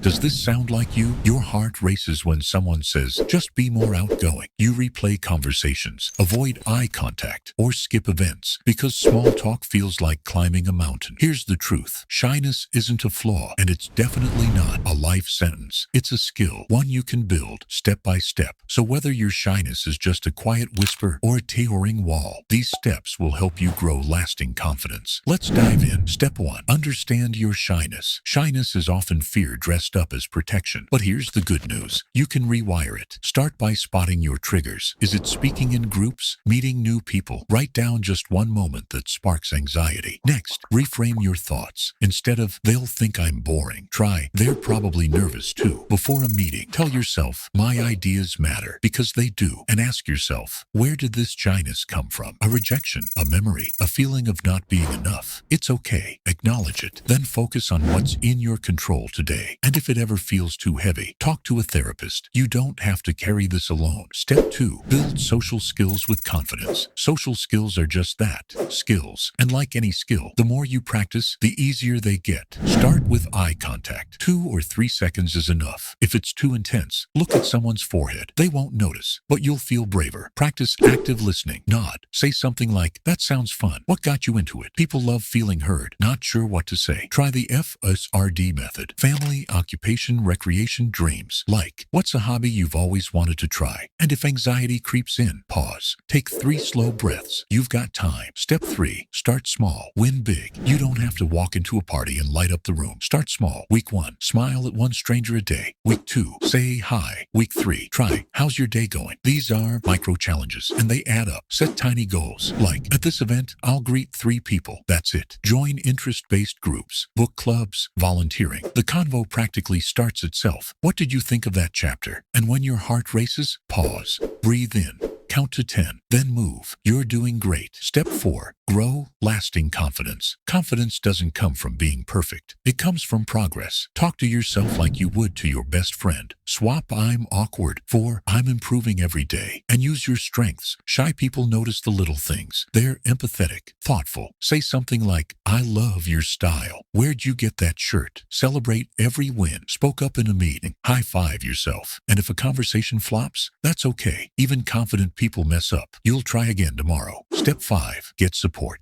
Does this sound like you? Your heart races when someone says, just be more outgoing. You replay conversations, avoid eye contact, or skip events because small talk feels like climbing a mountain. Here's the truth. Shyness isn't a flaw, and it's definitely not a life sentence. It's a skill, one you can build step by step. So whether your shyness is just a quiet whisper or a towering wall, these steps will help you grow lasting confidence. Let's dive in. Step 1. Understand your shyness. Shyness is often fear dressed up as protection. But here's the good news. You can rewire it. Start by spotting your triggers. Is it speaking in groups? Meeting new people? Write down just one moment that sparks anxiety. Next, reframe your thoughts. Instead of, they'll think I'm boring, try, they're probably nervous too. Before a meeting, tell yourself, my ideas matter, because they do. And ask yourself, where did this shyness come from? A rejection, a memory, a feeling of not being enough. It's okay. Acknowledge it. Then focus on what's in your control today. And if it ever feels too heavy, talk to a therapist. You don't have to carry this alone. Step 2. Build social skills with confidence. Social skills are just that, skills. And like any skill, the more you practice, the easier they get. Start with eye contact. 2 or 3 seconds is enough. If it's too intense, look at someone's forehead. They won't notice, but you'll feel braver. Practice active listening. Nod. Say something like, that sounds fun. What got you into it? People love feeling heard, not sure what to say. Try the FSRD method. Family, occupation, recreation, dreams. Like, what's a hobby you've always wanted to try? And if anxiety creeps in, pause. Take 3 slow breaths. You've got time. Step 3. Start small. Win big. You don't have to walk into a party and light up the room. Start small. Week 1. Smile at one stranger a day. Week 2. Say hi. Week 3. Try, how's your day going? These are micro challenges, and they add up. Set tiny goals. Like, at this event, I'll greet 3 people. That's it. Join interest-based groups, book clubs, volunteering. The convo practically starts itself. What did you think of that chapter? And when your heart races, pause. Breathe in. Count to 10, then move. You're doing great. Step 4. Grow lasting confidence. Confidence doesn't come from being perfect. It comes from progress. Talk to yourself like you would to your best friend. Swap I'm awkward for I'm improving every day. And use your strengths. Shy people notice the little things. They're empathetic, thoughtful. Say something like, I love your style. Where'd you get that shirt? Celebrate every win. Spoke up in a meeting. High five yourself. And if a conversation flops, that's okay. Even confident people mess up. You'll try again tomorrow. Step 5. Get support.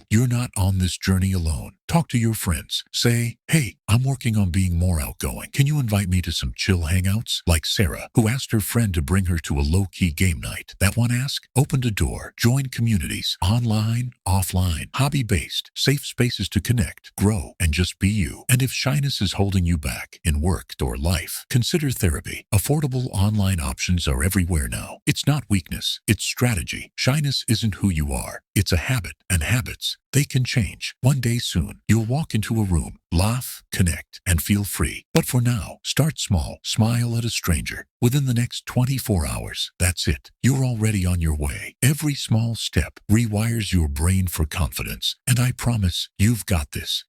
You're not on this journey alone. Talk to your friends. Say, hey, I'm working on being more outgoing. Can you invite me to some chill hangouts? Like Sarah, who asked her friend to bring her to a low-key game night. That one ask opened a door. Join communities. Online, offline, hobby-based, safe spaces to connect, grow, and just be you. And if shyness is holding you back in work or life, consider therapy. Affordable online options are everywhere now. It's not weakness, it's strategy. Shyness isn't who you are. It's a habit, and habits, they can change. One day soon, you'll walk into a room, laugh, connect, and feel free. But for now, start small. Smile at a stranger. Within the next 24 hours, that's it. You're already on your way. Every small step rewires your brain for confidence. And I promise, you've got this.